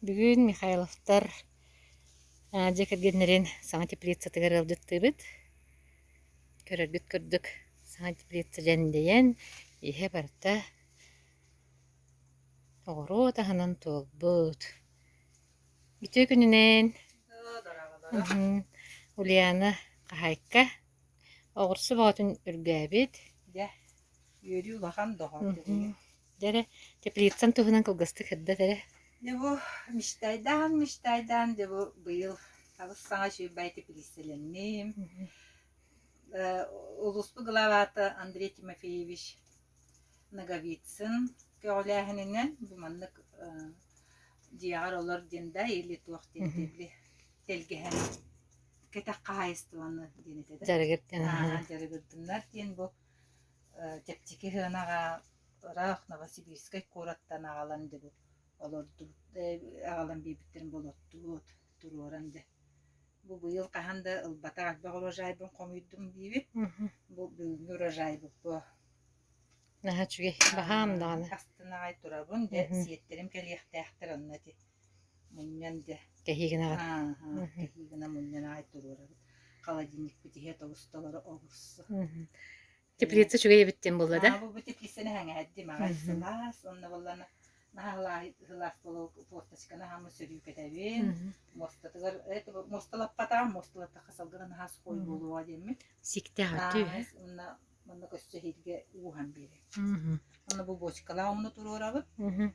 Бүгүн Михайловтар жекергеннерин саңа теплица тыгарылдыттыбыт. Көрөргүт көрдүк саңа теплица жендейен ihe барта оғыру таханан толбут. Бүтө күнүнен Ульяна кахайка оғырсы бағытын үргәбит. Yürü bakan doğan dedi. Дәрі теплицан туһунан кылгысты кырда дәрі. De bu miştaydan de bu bıyıl. Ağız sana şu bayti piliselenim. Uluslu glavatı Andrei Timofeyevich Nagovitsin. Köylehininden bu manlık diyar olur dinde eli tuğ dindebli. Telgehen ketak kahayıstığını dinledi. Жарыгыр. Jarıgırdınlar diyen bu tepçiki hınağa Rağ Novosibirskay korattan ağalan de bu. Olurdu. Ağalan bebeklerin bolottu. Duruoran de. Bu yıl kahanda ılbata alba olacağım komuydum bibi. Bu büyüğün olacağım bu. Наха чугей бахам даны. Astına ay turabın de siyetlerim keliyahtahtır anladı. Munyan de. Кехигин агат. Kahigina munyan ay turabın. Kaladinlik bitihe tavustalары olursa. Теплица чугей биттен булла да. Bu teplisini hangadi mağazılas. Onunla vallahi nahalay hılas bolu postaçkana hamı sürüyü kedevin. Mostatıgar mostalap pata mostalap kasalgıran has koy bolu ademi. Сикте хату. Onunla köşehilge uhan biri. Onunla bu boçkala onu turorabı.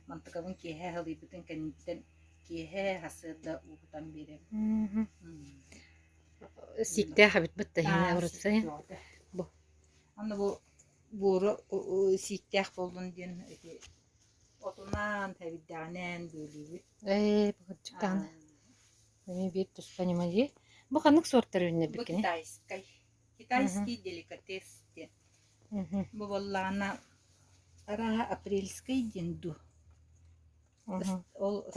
Mantıkavın kihe halı bütün kendiden kihe hasırda uğutan biri. Сикте хабит битте хина урутса. Bu. Onunla bu boru siktah boldun diyen otunan teviddanen bölüğü. Bu çıkan. Benim bir tuz понимали. Bu kanık sortları ünlü Bu bikini. Kitayskay. Kitayski delikatес diyen. Bu vallana ara aprilskay dindu. Ol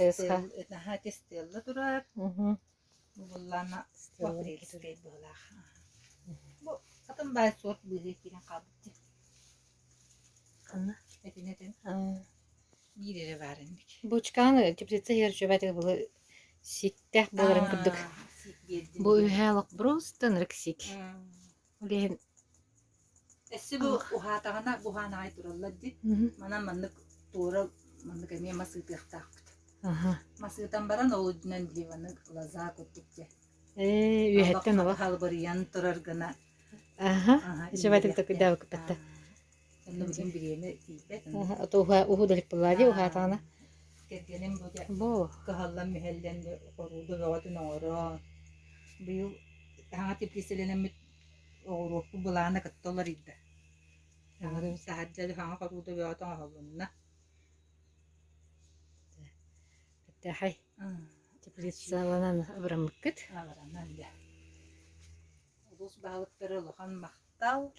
stella durar. Bu vallana aprilskay bola. Bu atın bay sort biri kiren kalıptı. Kanı. Neden? Bir yere verendik. Bu çıkan теплица her şöbeti bu сикте боларын кырдык. Bu ühelik просто nırksik. Ulen Esi bu uhatağına buhana ay durallar di. Manlık doğru manlık emiye masıtı takıt. Masıtan baran oğudunan divanık laza kuttukça. Ühetten o. Halbariyan turar gına. Şöbeti tıkı dav kıpatta. Onu bugün bir yerine tiyipet. Oto uhu delik bulladı uhatağına. Kergenim bu. Bu. Kahallan mühellende korudu ve odun oğru. Bu yıl hangi tepliselenemi oğru bu bulağına kattılar idi. Sahadda hangi korudu ve odun oğruna. Hay. Teplitsa lanan abramıkkıt. Ağıran öyle. Ulus balıkları oluhan maktal.